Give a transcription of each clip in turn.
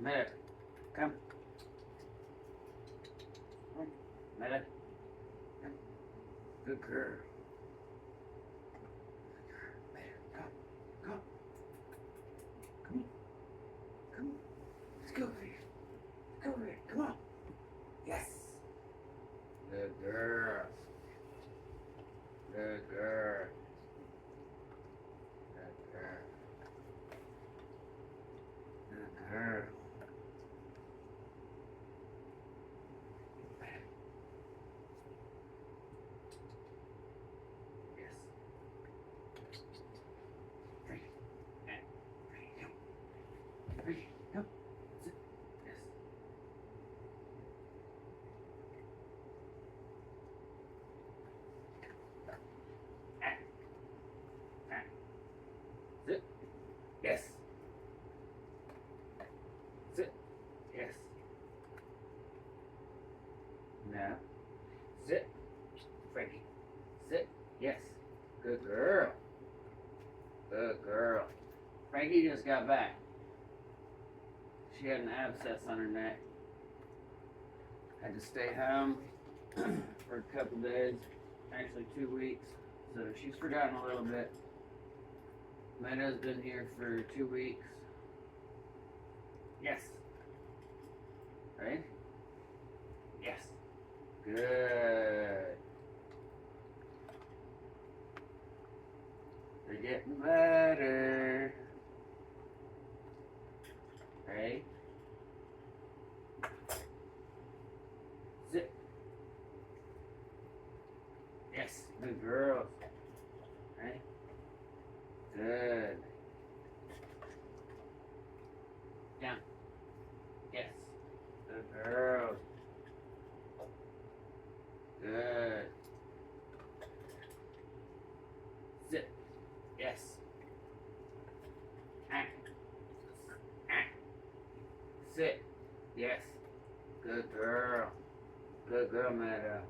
Meta, come. Meta, come. Good girl. Meta, come. Come. Come on. Come on. Let's go over here. Go over here. Come on. Yes. Good girl. Good girl. Good girl. Good girl. Yes. Frankie. Frankie, come. Frankie, come. Sit. Yes. Sit. Yes. Sit. Yes. Now. Sit. Frankie. Sit. Yes. Good girl. Good girl. Frankie just got back. She had an abscess on her neck. Had to stay home for a couple days. Actually 2 weeks. So she's forgotten a little bit. Meadows been here for 2 weeks. Yes. Right? Yes. Good. They're getting better. Right? Sit. Yes. Good girls. Right? Good. Down. Yes. Good girls. Good. Sit. Yes. Ah. Ah. Sit. Yes. Good girl. Good girl, Meadow.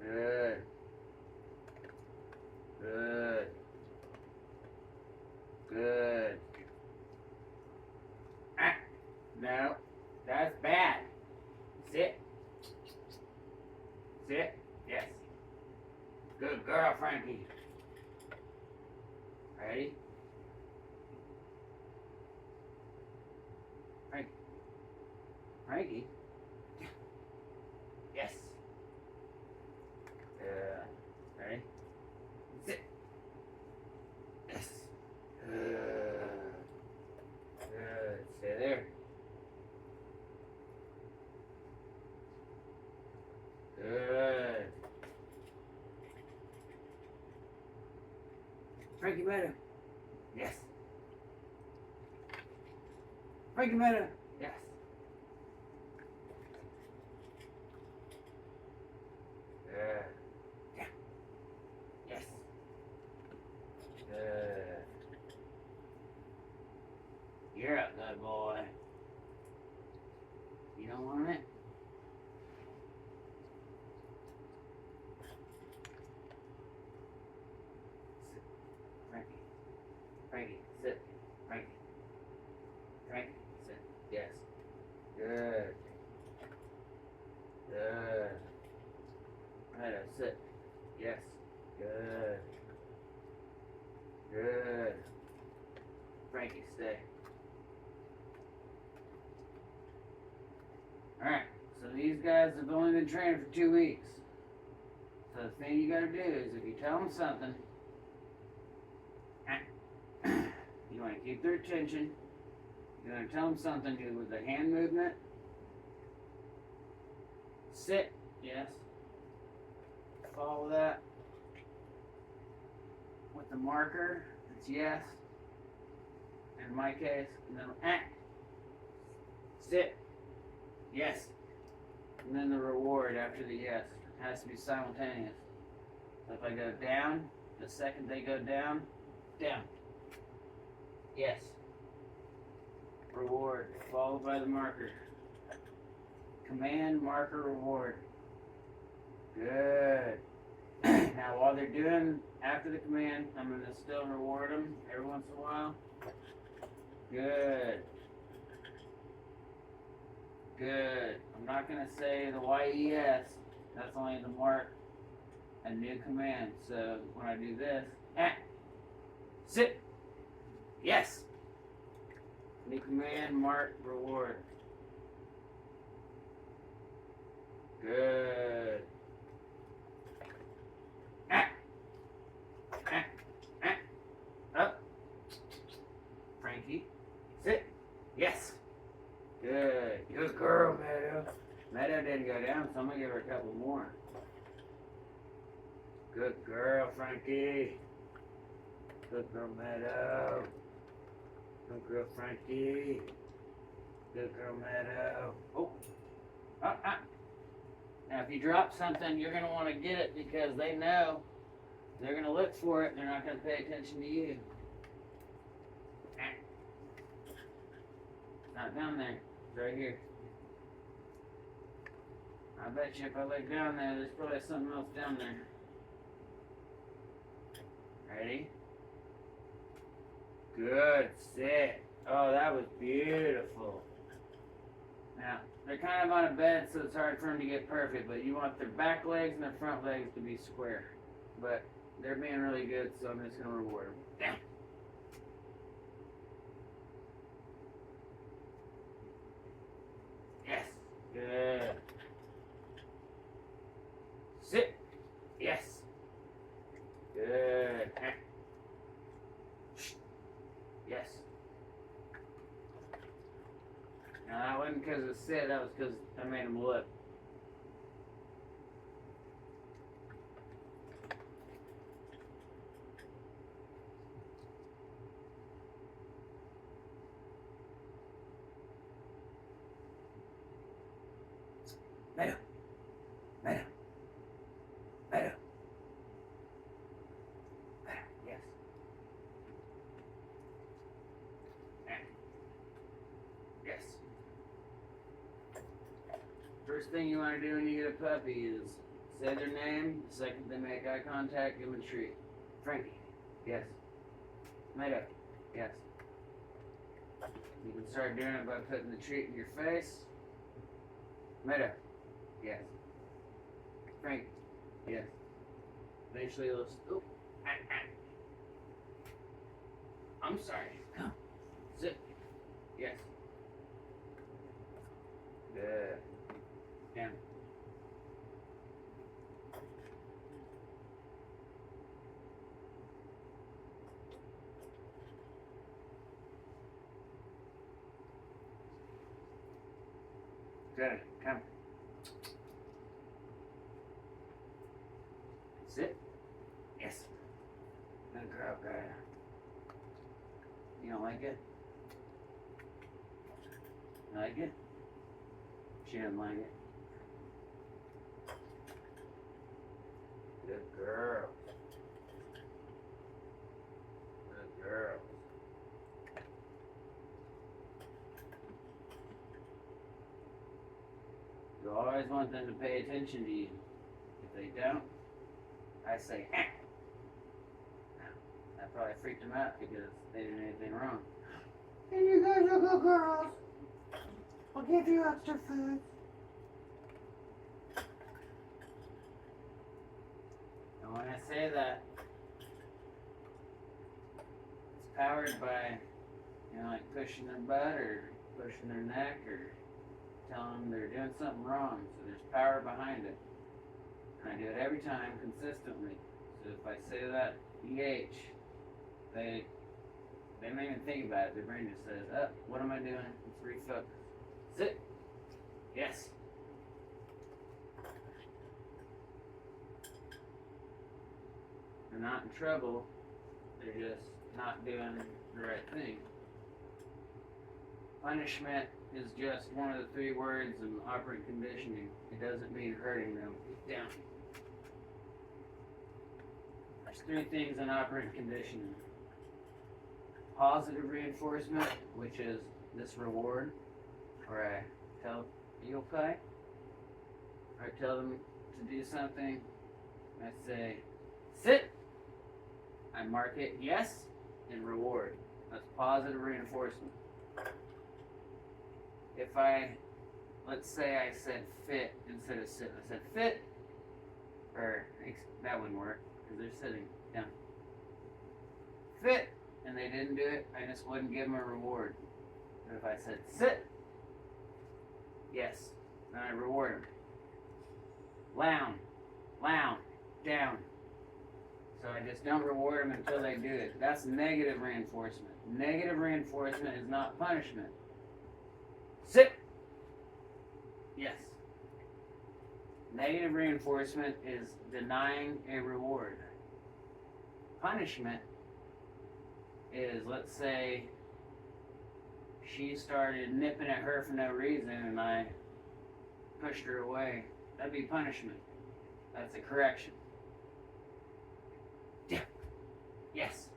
Good. Good. Good. Ah. No. That's bad. Sit. Sit. Yes. Good girl, Frankie. Ready? Frankie. Frankie? Yes. Ready? Sit. Yes. Good. Stay there. Good. Frankie Meadow. Yes. Frankie Meadow. Yes. Good. Yeah. Yes. Good. You're a good boy. You don't want it? Sit. Frankie. Frankie, sit. Frankie. Frankie, sit. Yes. Good. Good. Meadow, sit. Yes. Good. Good. Frankie, stay. Alright, so these guys have only been training for 2 weeks. So the thing you gotta do is if you tell them something, you want to keep their attention. You're going to tell them something with the hand movement. Sit, yes. Follow that with the marker. It's yes. In my case, and then sit, yes. And then the reward after the yes has to be simultaneous. So if I go down, the second they go down, down. Yes. Reward, followed by the marker. Command, marker, reward. Good. Now while they're doing after the command, I'm going to still reward them every once in a while. Good. Good. I'm not going to say the YES. That's only the mark a new command. So when I do this, sit. Yes. New command, mark, reward. Good. Up. Frankie. Sit. Yes. Good. Good girl, Meadow. Meadow didn't go down, so I'm going to give her a couple more. Good girl, Frankie. Good girl, Meadow. Good girl, Frankie. Good girl, Meadow. Oh. Now, if you drop something, you're going to want to get it because they know they're going to look for it. They're not going to pay attention to you. Not down there. It's right here. I bet you if I look down there, there's probably something else down there. Ready? Good. Sit. Oh, that was beautiful. Now, they're kind of on a bed, so it's hard for them to get perfect, but you want their back legs and their front legs to be square. But they're being really good, so I'm just going to reward them. Down. Yes. Good. Sit. Yes. Good. Yes. Now that wasn't because of sit, that was because I made him look. Meadow. Meadow. Meadow. Yes. Yes. First thing you want to do when you get a puppy is say their name. The second they make eye contact, give them a treat. Frankie. Yes. Meadow. Yes. You can start doing it by putting the treat in your face. Meadow. Yes. Frank. Yes. Eventually it'll. Oh. I'm sorry. Come. Sit. Yes. Good. Down. Good. Come. Sit. Yes. Good girl, good. You don't like it? You like it? She didn't like it. Good girl. Good girl. You always want them to pay attention to you. If they don't, I say, That probably freaked them out because they didn't do anything wrong. And you guys are good girls. I'll give you extra food. And when I say that, it's powered by, like pushing their butt or pushing their neck or telling them they're doing something wrong. So there's power behind it. And I do it every time consistently. So if I say that EH, they don't even think about it. Their brain just says, oh, what am I doing? Let's refocus. Sit. Yes. They're not in trouble. They're just not doing the right thing. Punishment is just one of the 3 words in operant conditioning. It doesn't mean hurting them. Down. There's 3 things in operant conditioning. Positive reinforcement, which is this reward, where I tell you'll pay, or I tell them to do something. I say, sit. I mark it yes and reward. That's positive reinforcement. If let's say I said fit instead of sit. I said fit, or that wouldn't work because they're sitting down. Fit, and they didn't do it, I just wouldn't give them a reward. But if I said sit, yes, then I reward them. Lounge, down. So I just don't reward them until they do it. That's negative reinforcement. Negative reinforcement is not punishment. Sit. Yes. Negative reinforcement is denying a reward. Punishment is, let's say, she started nipping at her for no reason and I pushed her away. That'd be punishment. That's a correction. Yeah. Yes.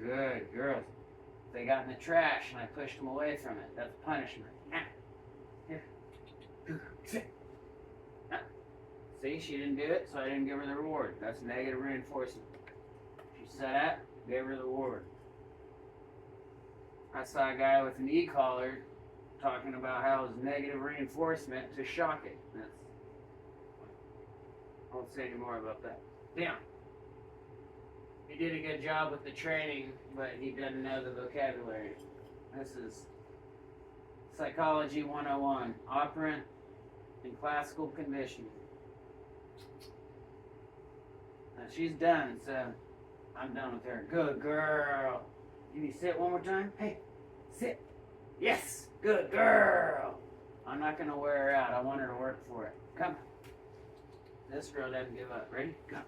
Good girls. They got in the trash and I pushed them away from it. That's punishment. Here. Sit. See, she didn't do it, so I didn't give her the reward. That's negative reinforcement. She sat up, gave her the reward. I saw a guy with an e-collar talking about how it was negative reinforcement to shock it. I won't say any more about that. Down. He did a good job with the training, but he doesn't know the vocabulary. This is Psychology 101, operant and classical conditioning. Now she's done, so I'm done with her. Good girl. Can you sit one more time? Hey, sit. Yes, good girl. I'm not going to wear her out. I want her to work for it. Come. This girl doesn't give up. Ready? Come.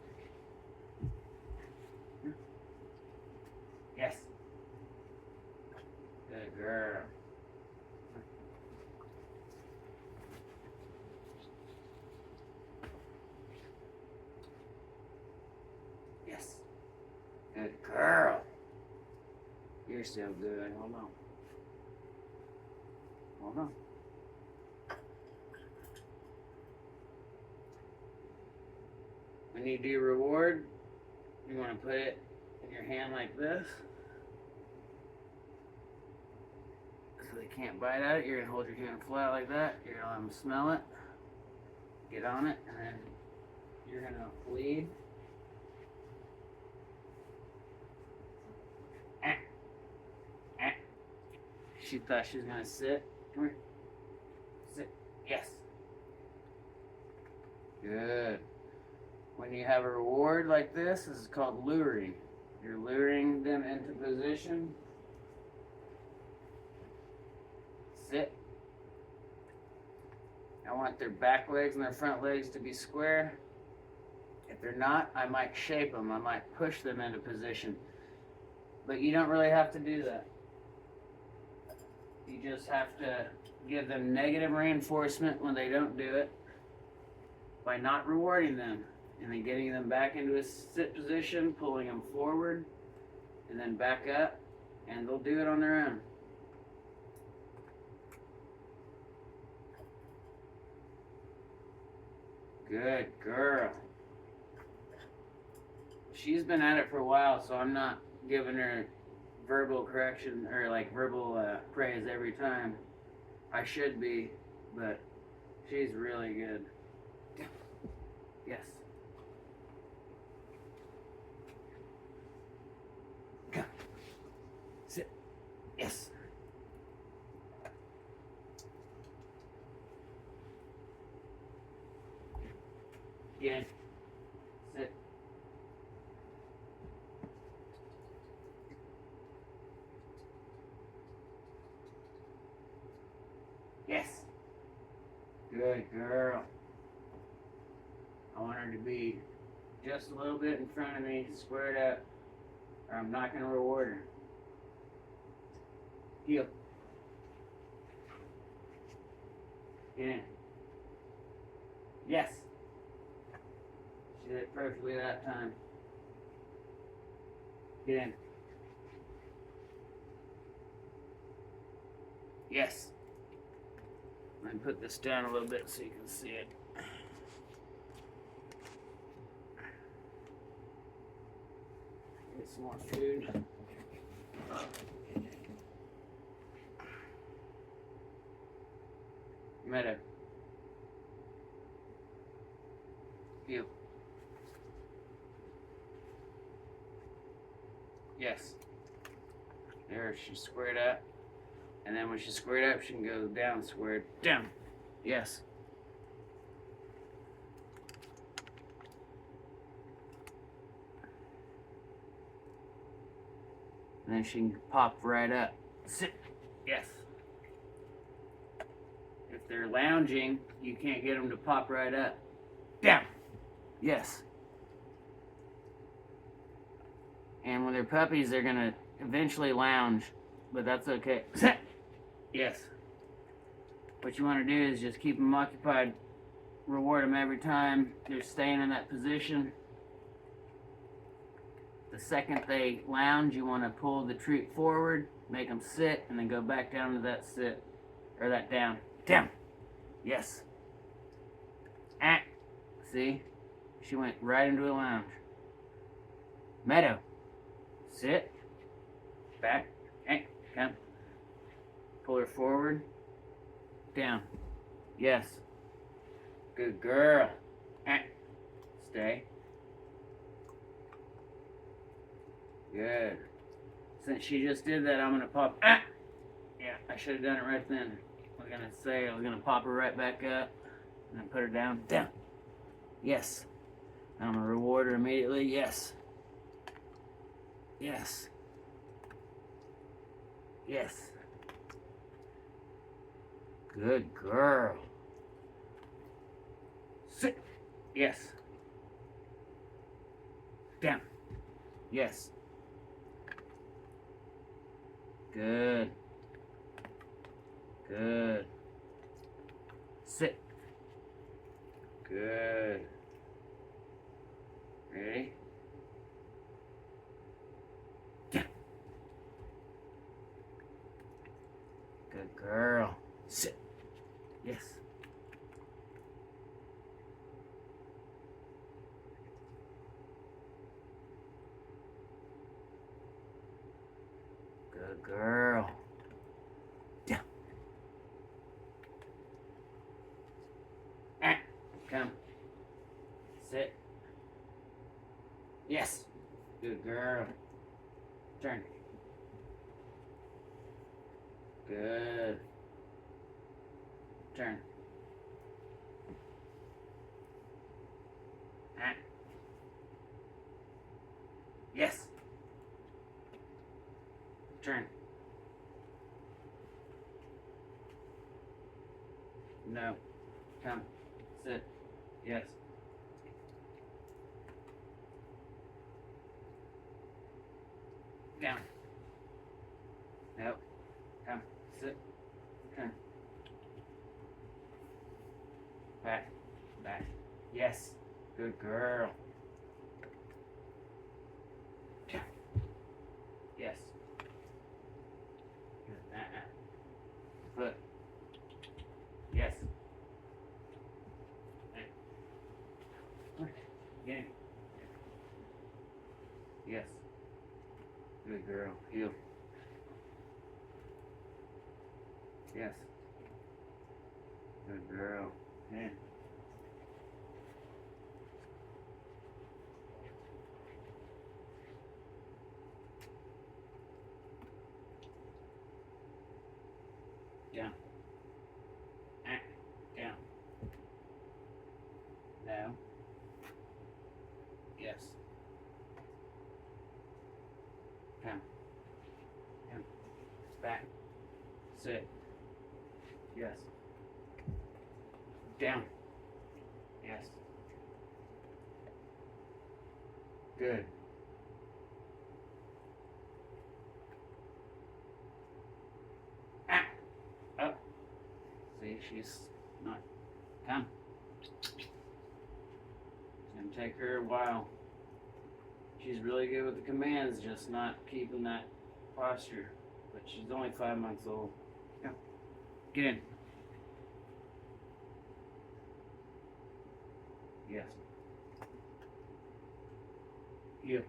Yes. Good girl. Yes. Good girl. You're so good. Hold on. Hold on. When you do reward, you want to put it in your hand like this. So they can't bite at it. You're going to hold your hand flat like that. You're going to let them smell it. Get on it. And then you're going to lead. She thought she was going to sit. Come here. Sit. Yes. Good. When you have a reward like this is called luring. You're luring them into position. Sit. I want their back legs and their front legs to be square. If they're not, I might shape them. I might push them into position. But you don't really have to do that. You just have to give them negative reinforcement when they don't do it by not rewarding them. And then getting them back into a sit position, pulling them forward, and then back up, and they'll do it on their own. Good girl. She's been at it for a while, so I'm not giving her verbal correction or like verbal praise every time. I should be, but she's really good. Yes. Come. Sit. Yes. Get in. Sit. Yes. Good girl. I want her to be just a little bit in front of me, squared up, or I'm not going to reward her. Heel. Get in. Yes. She did it perfectly that time. Get in. Yes. I'm going to put this down a little bit so you can see it. Get some more food. Meadow. Heel. Yes. There, she's squared up. And then when she's squared up, she can go down squared. Down. Yes. And then she can pop right up. Sit. Yes. If they're lounging, you can't get them to pop right up. Down. Yes. And when they're puppies, they're going to eventually lounge, but that's okay. Sit. Yes. What you want to do is just keep them occupied. Reward them every time they're staying in that position. The second they lounge, you want to pull the treat forward, make them sit, and then go back down to that sit, or that down. Down. Yes. Ah. See? She went right into a lounge. Meadow. Sit. Back. Hey, come. Pull her forward. Down. Yes. Good girl. Ah. Stay. Good. Since she just did that, I'm going to pop. Ah! Yeah, I should have done it right then. I was going to say I was going to pop her right back up and then put her down. Down. Yes. I'm going to reward her immediately. Yes. Yes. Yes. Good girl. Sit. Yes. Down. Yes. Good. Good. Sit. Good. Ready? Down. Good girl. Sit. Yes. Good girl. Down. Ah. Come. Sit. Yes. Good girl. Turn. Good. Turn. Ah. Yes. Turn. No. Come. Sit. Yes. Down. No. Come. Sit. Turn. Back. Back. Yes. Good girl. Down. Yes. Good. Foot. Yes. Again. Yes. Good girl. Heel. Yes. Good girl. Hand. Down. Down. No. Yes. Come. Come. Back. Sit. Yes. Down. Yes. Good. Ah. Up. See, she's not. Come. It's gonna take her a while. She's really good with the commands, just not keeping that posture. But she's only 5 months old. Come. Get in. Yes. Heel.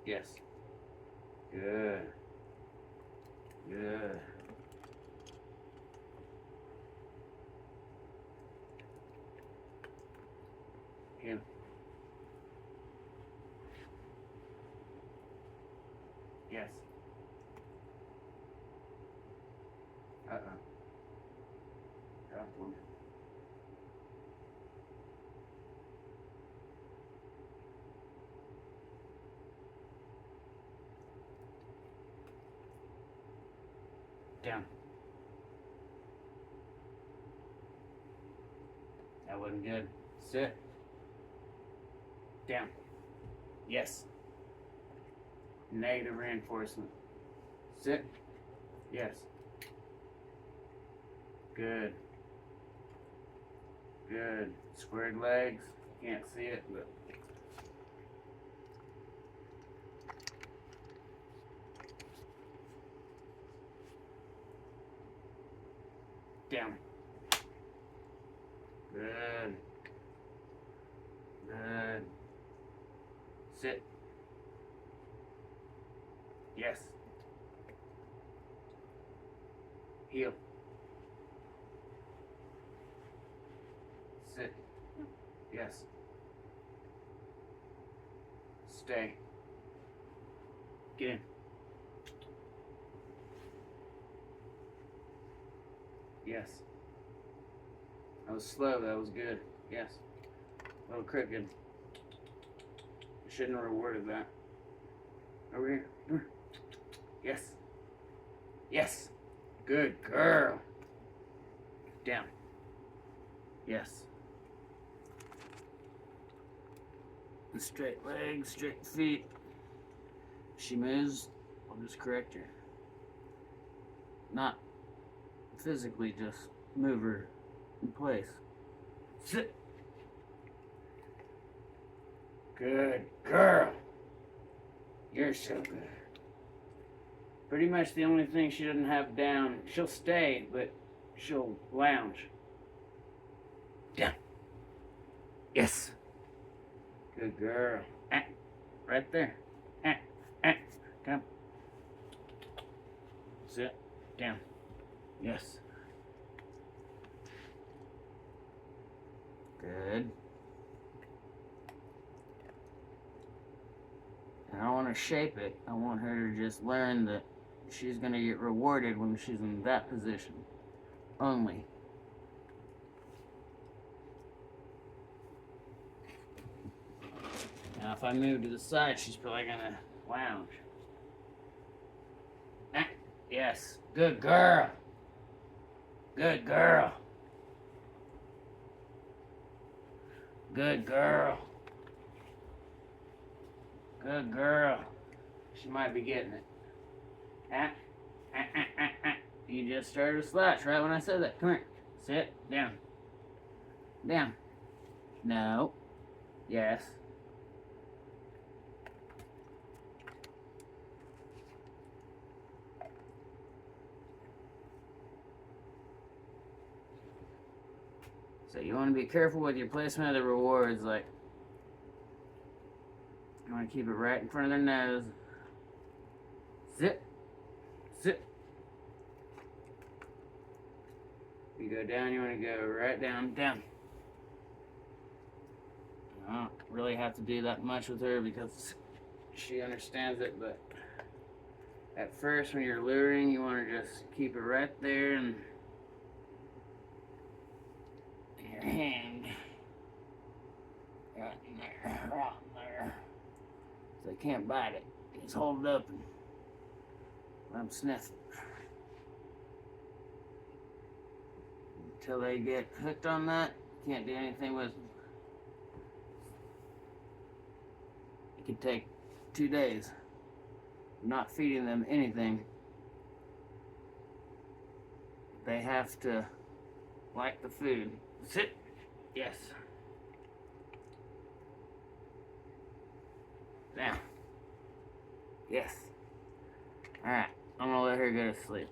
Yes. Good. Good. Heel. Yes. Uh-uh. Drop one. Down. That wasn't good. Sit. Down. Yes. Negative reinforcement. Sit. Yes. Good. Good. Squared legs. Can't see it, but down. Good. Good. Sit. Yes. Heel. Sit. Yes. Stay. Get in. Yes. That was slow. That was good. Yes. A little crooked. Shouldn't have rewarded that. Over here. Yes. Yes. Good girl. Down. Yes. Straight legs, straight feet. If she moves, I'll just correct her. Not physically, just move her in place. Sit. Good girl. You're so good. Pretty much the only thing she doesn't have down, she'll stay, but she'll lounge. Down. Yes. Good girl. Right there. Come. Sit. Down. Yes. Good. And I want to shape it. I want her to just learn that she's going to get rewarded when she's in that position. Only. Now, if I move to the side, she's probably going to lounge. Yes. Good girl. Good girl. Good girl. Good girl. She might be getting it. You just started to slouch right when I said that. Come here. Sit. Down. Down. No. Yes. So you want to be careful with your placement of the rewards. Like, you want to keep it right in front of their nose. Sit. Sit. You go down, you want to go right down, down. I don't really have to do that much with her because she understands it, but at first when you're luring, you want to just keep it right there and your hand right in there, right in there. So they can't bite it. Just hold it up and let them sniff it. Until they get hooked on that, you can't do anything with them. It could take 2 days not feeding them anything. They have to like the food. Sit. Yes. Now. Yes. Alright. I'm gonna let her go to sleep.